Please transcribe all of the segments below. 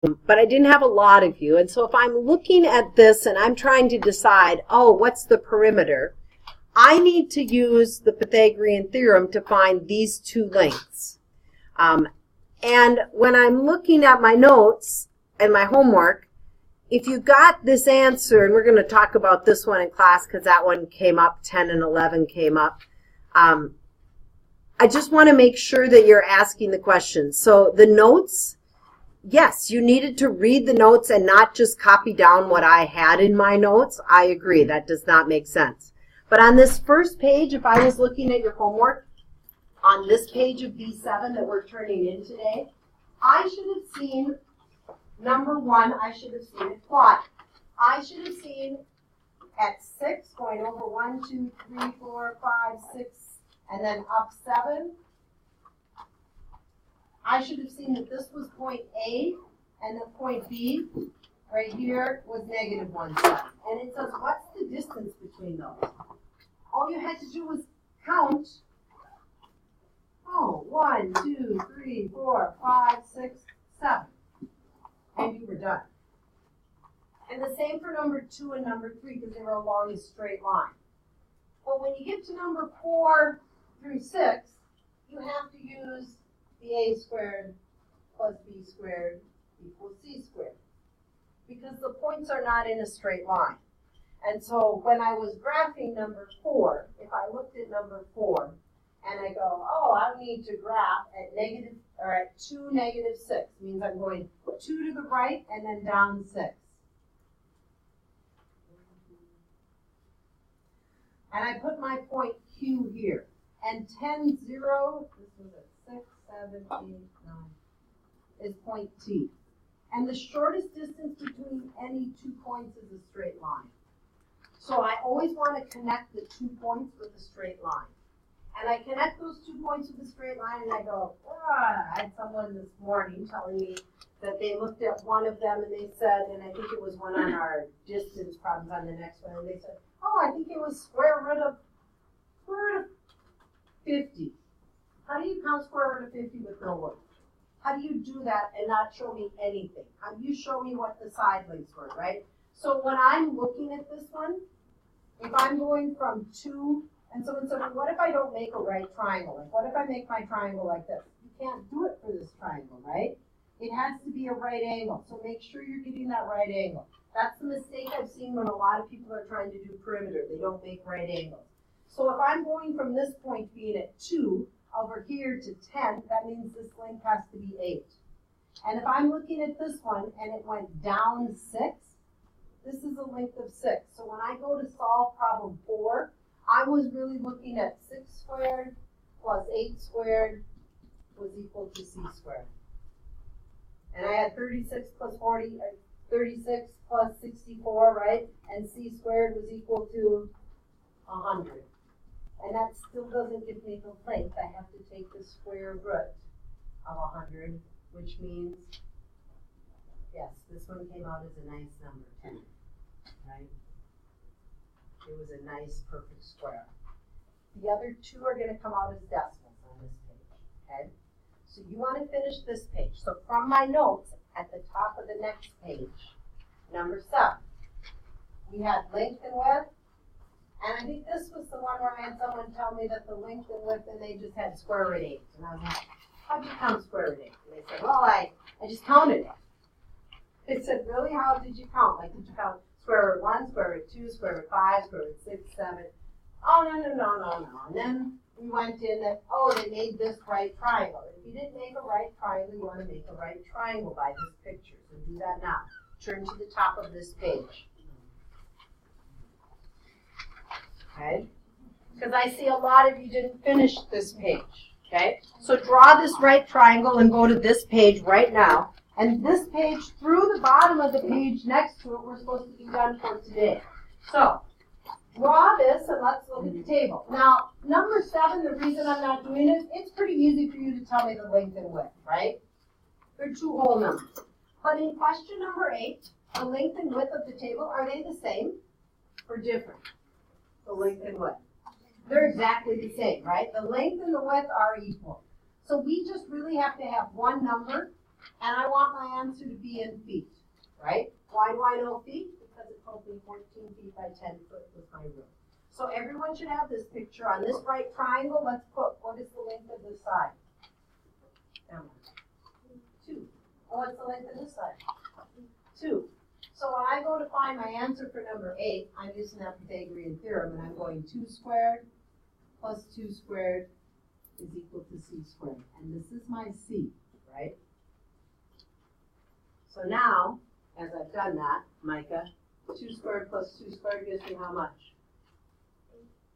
but I didn't have a lot of you. And so if I'm looking at this and I'm trying to decide, oh, what's the perimeter, I need to use the Pythagorean theorem to find these two lengths. And when I'm looking at my notes and my homework, if you got this answer, and we're going to talk about this one in class because that one came up, 10 and 11 came up, I just want to make sure that you're asking the questions. So the notes, yes, you needed to read the notes and not just copy down what I had in my notes. I agree, that does not make sense. But on this first page, if I was looking at your homework, on this page of B7 that we're turning in today, I should have seen, number one, I should have seen it plot. I should have seen at 6 going over 1, 2, 3, 4, 5, 6, and then up 7. I should have seen that this was point A, and the point B right here was negative 1, 7. And it says, what's the distance between those? All you had to do was count. Oh, 1, 2, 3, 4, 5, 6, 7. And you were done. And the same for number 2 and number 3 because they were along a straight line. But when you get to number 4 through 6, you have to use the a squared plus b squared equals c squared. Because the points are not in a straight line. And so when I was graphing number 4, if I looked at number 4, and I go, oh, I need to graph at negative, or at 2, negative 6. Means I'm going 2 to the right and then down 6. And I put my point Q here. And 10, 0, this was at 6, 7, 8, 9, is point T. And the shortest distance between any two points is a straight line. So I always want to connect the 2 points with a straight line. And I connect those 2 points with a straight line, and I go, I had someone this morning telling me that they looked at one of them, and they said, and I think it was one on our distance problems on the next one, and they said, oh, I think it was square root of 50. How do you count square root of 50 with no words? How do you do that and not show me anything? How do you show me what the side links were, right? So when I'm looking at this one, if I'm going from 2, and someone said, well, what if I don't make a right triangle? Like, what if I make my triangle like this? You can't do it for this triangle, right? It has to be a right angle, so make sure you're getting that right angle. That's the mistake I've seen when a lot of people are trying to do perimeter. They don't make right angles. So if I'm going from this point being at 2 over here to 10, that means this length has to be 8. And if I'm looking at this one and it went down 6, this is a length of 6. So when I go to solve problem 4, I was really looking at 6 squared plus 8 squared was equal to c squared. And I had 36 plus 36 plus 64, right? And c squared was equal to 100. And that still doesn't give me the length. I have to take the square root of 100, which means, yes, this one came out as a nice number, 10, right? It was a nice, perfect square. The other 2 are going to come out as decimals on this page, okay? So you want to finish this page. So from my notes, at the top of the next page, number 7, we had length and width. And I think this was the one where I had someone tell me that the length and width, and they just had square root 8. And I was like, how'd you count square root 8? And they said, well, I just counted it. They said, really? How did you count? Like, did you count square root 1, square root 2, square root 5, square root 6, 7? Oh, no. And then we went in that, oh, they made this right triangle. If you didn't make a right triangle, you want to make a right triangle by this picture. So do that now. Turn to the top of this page. Okay? Because I see a lot of you didn't finish this page. Okay? So draw this right triangle and go to this page right now. And this page, through the bottom of the page next to it, we're supposed to be done for today. So, draw this and let's look at the table. Now, number 7, the reason I'm not doing it, it's pretty easy for you to tell me the length and width, right? They're 2 whole numbers. But in question number 8, the length and width of the table, are they the same or different? The length and width. They're exactly the same, right? The length and the width are equal. So we just really have to have one number And I want my answer to be in feet, right? Why do I know feet? Because it told me 14 feet by 10 foot was my room. So everyone should have this picture. On this right triangle, let's put, what is the length of this side? 2. What's the length of this side? 2. So when I go to find my answer for number 8, I'm using that Pythagorean theorem, and I'm going 2 squared plus 2 squared is equal to c squared. And this is my c, right? So now, as I've done that, Micah, 2 squared plus 2 squared gives me how much?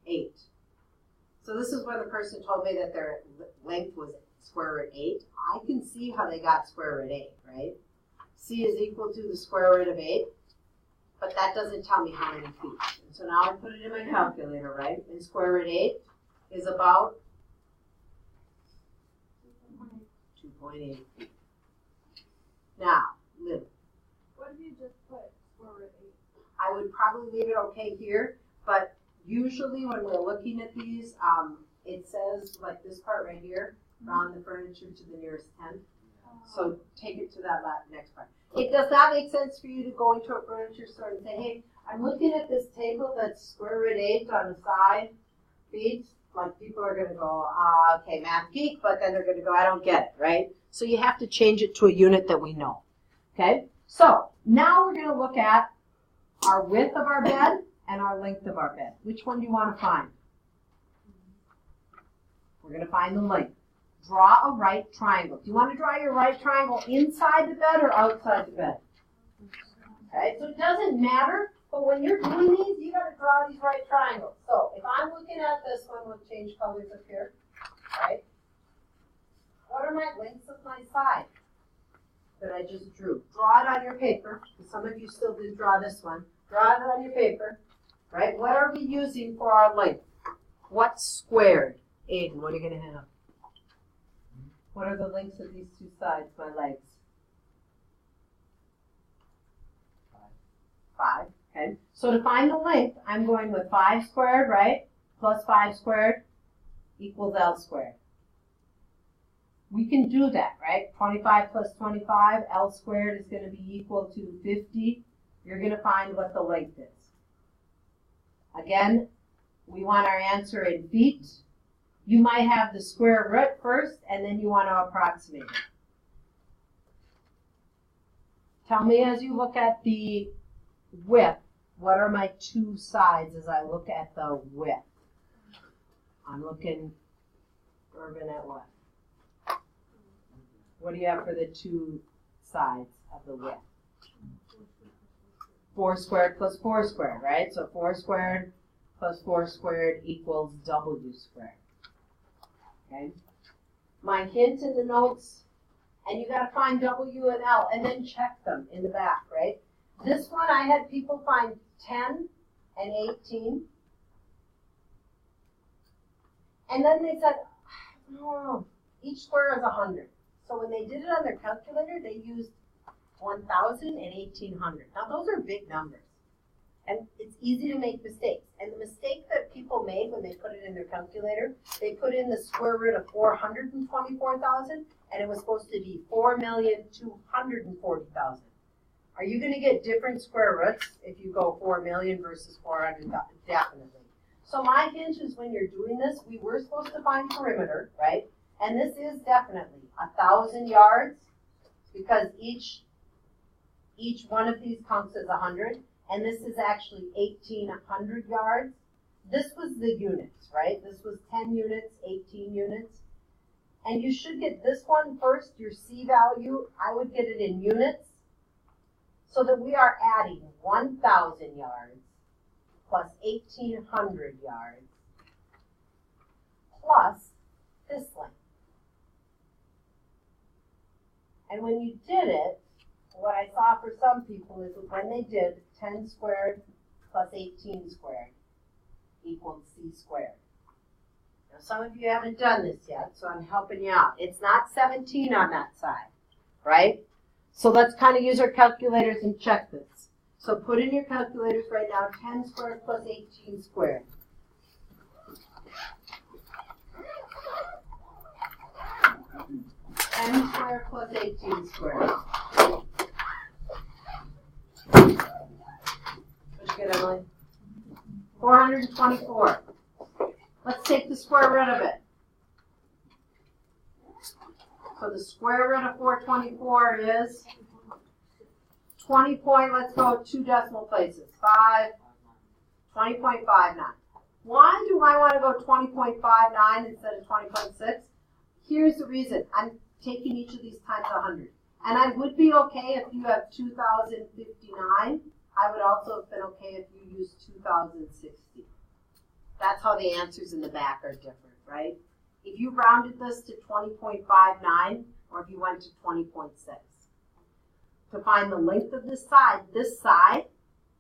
8. So this is where the person told me that their length was square root 8. I can see how they got square root 8, right? C is equal to the square root of 8, but that doesn't tell me how many feet. And so now I put it in my calculator, right? And square root 8 is about 2.8 feet. Now, Lily. What if you just put square root 8? I would probably leave it okay here, but usually when we're looking at these, it says, like this part right here, round the furniture to the nearest 10. So take it to that next part. It does not make sense for you to go into a furniture store and say, hey, I'm looking at this table that's square root 8 on the side feet. Like people are going to go, okay, math geek, but then they're going to go, I don't get it, right? So you have to change it to a unit that we know. Okay? So now we're going to look at our width of our bed and our length of our bed. Which one do you want to find? We're going to find the length. Draw a right triangle. Do you want to draw your right triangle inside the bed or outside the bed? Okay, so it doesn't matter, but when you're doing these, you got to draw these right triangles. So if I'm looking at this one, we'll change colors up here, right? What are my lengths of my side that I just drew? Draw it on your paper. Some of you still did draw this one. Draw it on your paper, right? What are we using for our length? What's squared? Aiden, what are you going to have? What are the lengths of these two sides, my legs? 5. Okay. So to find the length, I'm going with 5 squared, right? Plus 5 squared equals L squared. We can do that, right? 25 plus 25, L squared is going to be equal to 50. You're going to find what the length is. Again, we want our answer in feet. You might have the square root first, and then you want to approximate it. Tell me as you look at the width, what are my two sides as I look at the width? I'm looking, Urban, at what? What do you have for the two sides of the width? 4 squared plus 4 squared, right? So 4 squared plus 4 squared equals W squared. Okay. My hint in the notes, and you got to find W and L, and then check them in the back, right? This one I had people find 10 and 18, and then they said, oh, each square is 100. So when they did it on their calculator, they used 1,000 and 1,800. Now those are big numbers, and it's easy to make mistakes. And the mistake that people made when they put it in their calculator, they put in the square root of 424,000, and it was supposed to be 4,240,000. Are you going to get different square roots if you go 4 million versus 400,000? Definitely. So my hint is when you're doing this, we were supposed to find perimeter, right? And this is definitely 1,000 yards because each one of these counts as 100. And this is actually 1,800 yards. This was the units, right? This was 10 units, 18 units. And you should get this one first, your C value. I would get it in units so that we are adding 1,000 yards plus 1,800 yards plus this length. And when you did it, what I saw for some people is when they did 10 squared plus 18 squared equals C squared. Now some of you haven't done this yet, so I'm helping you out. It's not 17 on that side, right? So let's kind of use our calculators and check this. So put in your calculators right now, 10 squared plus 18 squared. n squared plus 18 squared. What'd you get, Emily? 424. Let's take the square root of it. So the square root of 424 is 20 point, let's go 2 decimal places. 20.59. Why do I want to go 20.59 instead of 20.6? Here's the reason. I'm taking each of these times 100. And I would be okay if you have 2059. I would also have been okay if you used 2060. That's how the answers in the back are different, right? If you rounded this to 20.59, or if you went to 20.6. To find the length of this side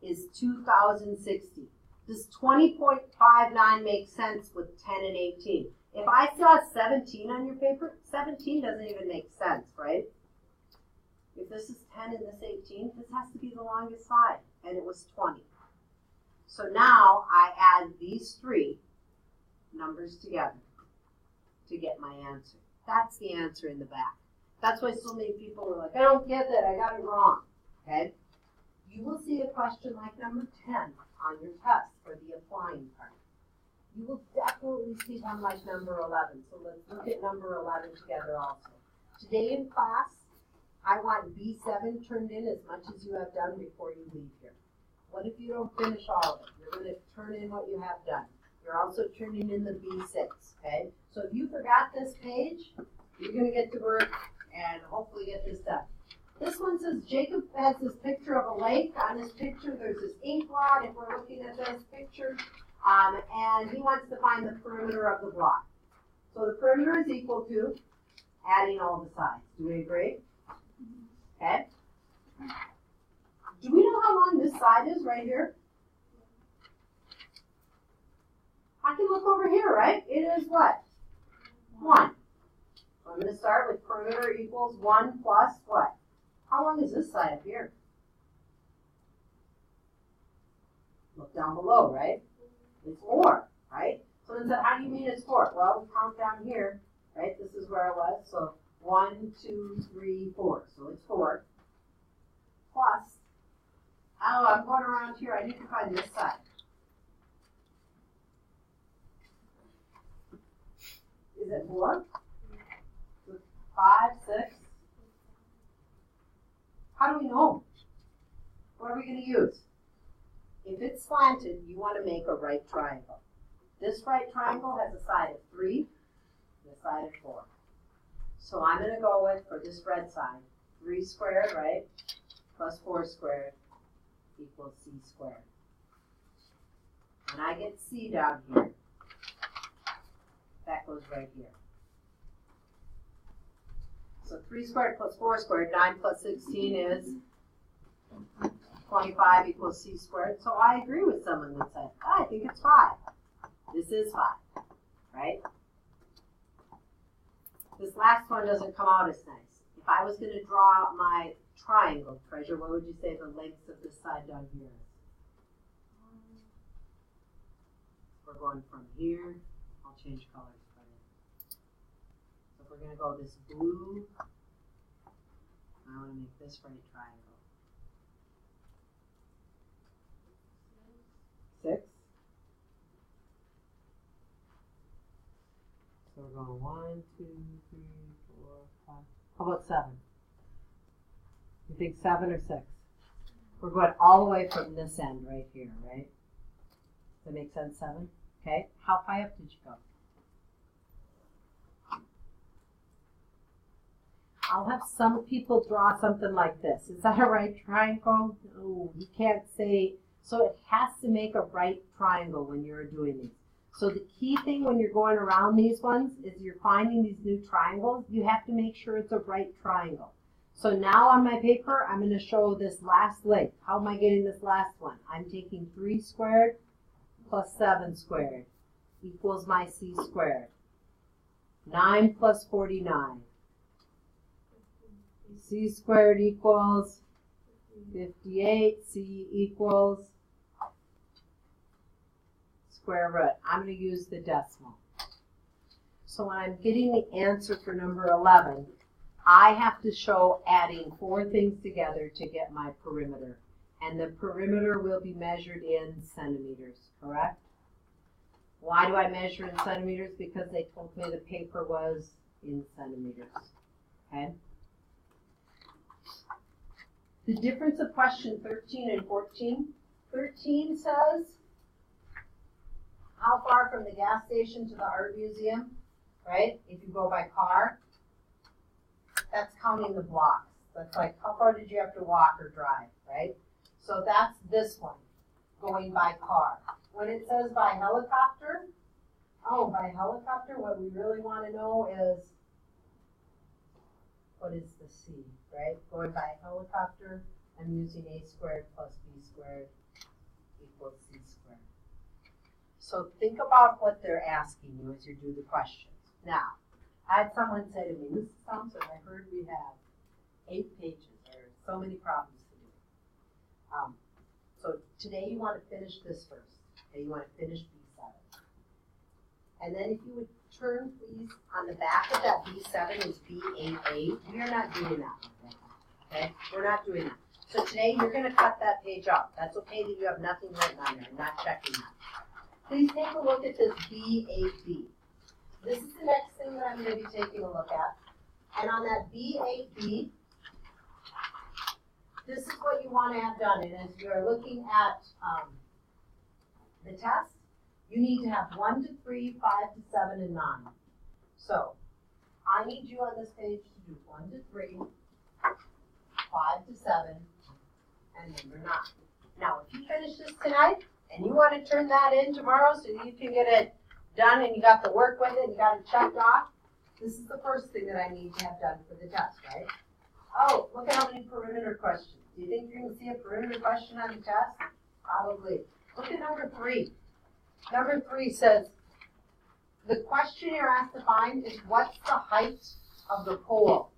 is 2060. Does 20.59 make sense with 10 and 18? If I saw 17 on your paper, 17 doesn't even make sense, right? If this is 10 and this 18, this has to be the longest side, and it was 20. So now I add these 3 numbers together to get my answer. That's the answer in the back. That's why so many people are like, I don't get that, I got it wrong, okay? You will see a question like number 10 on your test for the applying part. You will definitely see one like number 11. So let's look at number 11 together also. Today in class, I want B7 turned in as much as you have done before you leave here. What if you don't finish all of it? You're going to turn in what you have done. You're also turning in the B6, okay? So if you forgot this page, you're going to get to work and hopefully get this done. This one says Jacob has this picture of a lake. On this picture, there's this ink blot, if we're looking at this picture, and he wants to find the perimeter of the blot. So the perimeter is equal to adding all the sides. Do we agree? Okay. Do we know how long this side is right here? I can look over here, right? It is what? 1. So I'm going to start with perimeter equals 1 plus what? How long is this side up here? Look down below, right? It's 4, right? So then how do you mean it's 4? Well, we count down here, right? This is where I was. So 1, 2, 3, 4. So it's 4. Plus, oh, I'm going around here. I need to find this side. Is it 4? 5, 6? How do we know? What are we going to use? If it's slanted, you want to make a right triangle. This right triangle has a side of 3 and a side of 4. So I'm going to go with, for this red side, 3 squared, right, plus 4 squared equals c squared. And I get c down here. That goes right here. So 3 squared plus 4 squared, 9 plus 16 is 25 equals c squared. So I agree with someone that said, I think it's 5. This is 5, right? This last one doesn't come out as nice. If I was going to draw my triangle, Treasure, what would you say the length of this side down here is? We're going from here. I'll change colors. So if we're going to go this blue, I want to make this right triangle. 6. So we're going 1, 2, 3, 4, 5. How about 7? You think 7 or 6? We're going all the way from this end right here, right? Does that make sense, 7? Okay. How high up did you go? I'll have some people draw something like this. Is that a right triangle? No, you can't say. So it has to make a right triangle when you're doing these. So the key thing when you're going around these ones is you're finding these new triangles. You have to make sure it's a right triangle. So now on my paper, I'm going to show this last length. How am I getting this last one? I'm taking 3 squared plus 7 squared equals my c squared. 9 plus 49. C squared equals 58. C equals square root. I'm going to use the decimal. So when I'm getting the answer for number 11, I have to show adding 4 things together to get my perimeter. And the perimeter will be measured in centimeters, correct? Why do I measure in centimeters? Because they told me the paper was in centimeters, okay? The difference of question 13 and 14. 13 says, how far from the gas station to the art museum, right? If you go by car, that's counting the blocks. That's like, how far did you have to walk or drive, right? So that's this one, going by car. When it says by helicopter, what we really want to know is, what is the C, right? Going by helicopter, I'm using a squared plus b squared equals c squared. So think about what they're asking you as you do the questions. Now, I had someone say to me, Mrs. Thompson, I heard we have 8 pages or so many problems to do. So today you want to finish this first. Okay, you want to finish B7. And then if you would turn, please, on the back of that B7 is B8A. We are not doing that. Okay, we're not doing that. So today you're going to cut that page out. That's okay that you have nothing written on there. I'm not checking that. Please take a look at this B8B. This is the next thing that I'm going to be taking a look at. And on that B8B, this is what you want to have done. And as you're looking at the test, you need to have 1 to 3, 5 to 7, and 9. So I need you on this page to do 1 to 3, 5 to 7, and number 9. Now, if you finish this tonight and you want to turn that in tomorrow so you can get it done and you got the work with it, you got it checked off, this is the first thing that I need to have done for the test, right? Oh, look at how many perimeter questions. Do you think you're going to see a perimeter question on the test? Probably. Look at number 3. Number 3 says, the question you're asked to find is what's the height of the pole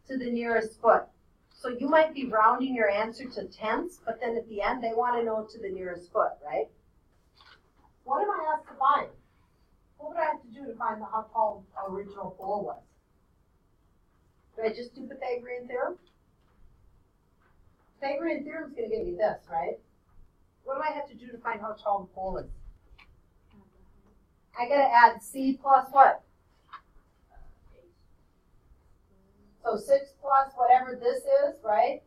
to the nearest foot. So you might be rounding your answer to tenths, but then at the end they want to know to the nearest foot, right? What am I asked to find? What would I have to do to find how tall the original pole was? Do I just do Pythagorean theorem? Pythagorean theorem is going to give me this, right? What do I have to do to find how tall the pole is? I got to add c plus what? So 6 plus whatever this is, right?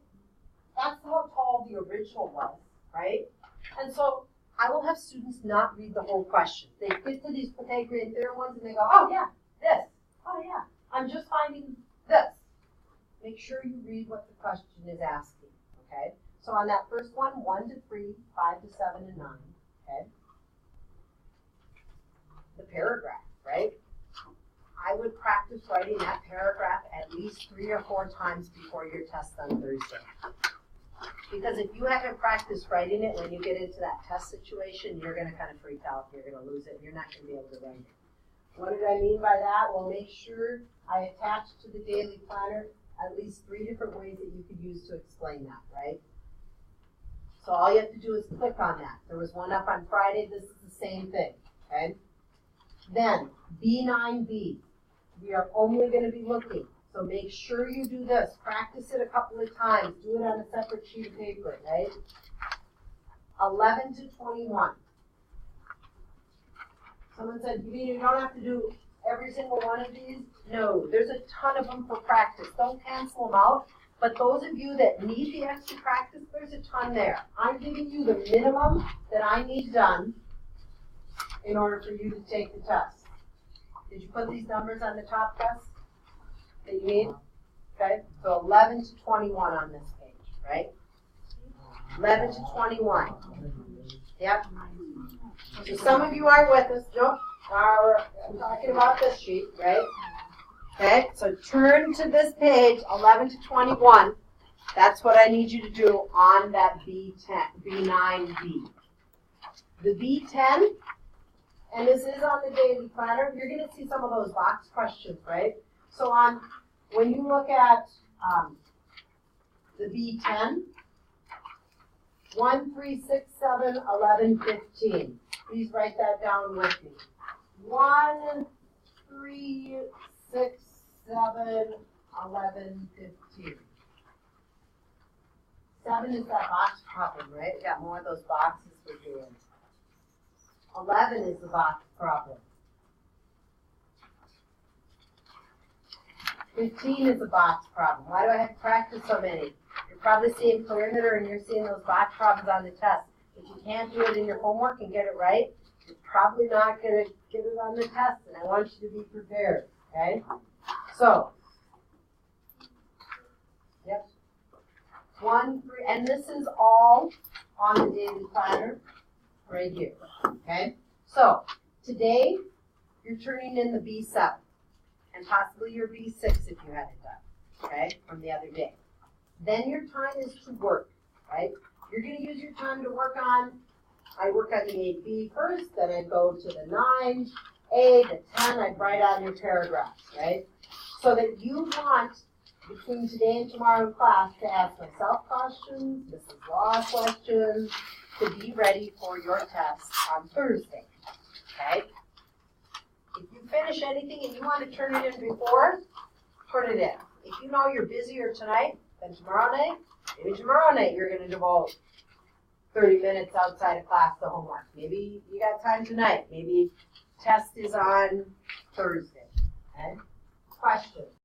That's how tall the original was, right? And so I will have students not read the whole question. They get to these Pythagorean theorem ones and they go, oh yeah, this. Oh yeah, I'm just finding this. Make sure you read what the question is asking, okay? So on that first one, 1 to 3, 5 to 7, and 9, okay? The paragraph, right? I would practice writing that paragraph at least 3 or 4 times before your test on Thursday. Because if you haven't practiced writing it, when you get into that test situation, you're going to kind of freak out. You're going to lose it. And you're not going to be able to write it. What did I mean by that? Well, make sure I attach to the daily planner at least 3 different ways that you could use to explain that, right? So all you have to do is click on that. There was one up on Friday. This is the same thing, okay? Then, B9B. We are only going to be looking. So make sure you do this. Practice it a couple of times. Do it on a separate sheet of paper, right? 11 to 21. Someone said, you don't have to do every single one of these. No, there's a ton of them for practice. Don't cancel them out. But those of you that need the extra practice, there's a ton there. I'm giving you the minimum that I need done in order for you to take the test. Did you put these numbers on the top test that you need? Okay, so 11 to 21 on this page, right? 11 to 21. Yep. So some of you are with us. Nope. I'm talking about this sheet, right? Okay, so turn to this page, 11 to 21. That's what I need you to do on that B9B. The B10, and this is on the daily planner, you're going to see some of those box questions, right? So when you look at the B10, 1, 3, 6, 7, 11, 15. Please write that down with me. 1, 3, 6, 7, 11:15. 7 is that box problem, right? We got more of those boxes we're doing. 11 is the box problem. 15 is a box problem. Why do I have to practice so many? You're probably seeing perimeter and you're seeing those box problems on the test. If you can't do it in your homework and get it right, you're probably not going to get it on the test, and I want you to be prepared, okay? So, yep. 1, 3, and this is all on the daily planner right here, okay? So, today, you're turning in the B7, and possibly your B6 if you had it done, okay, from the other day. Then your time is to work, right? You're going to use your time to work on, I work on the 8B first, then I go to the 9A, the 10, I write on your paragraphs, right? So that you want, between today and tomorrow in class, to ask myself questions, Mrs. Law questions, to be ready for your test on Thursday, okay? If you finish anything and you want to turn it in before, put it in. If you know you're busier tonight than tomorrow night, maybe tomorrow night you're going to devote 30 minutes outside of class to homework. Maybe you got time tonight. Maybe test is on Thursday, okay? Questions?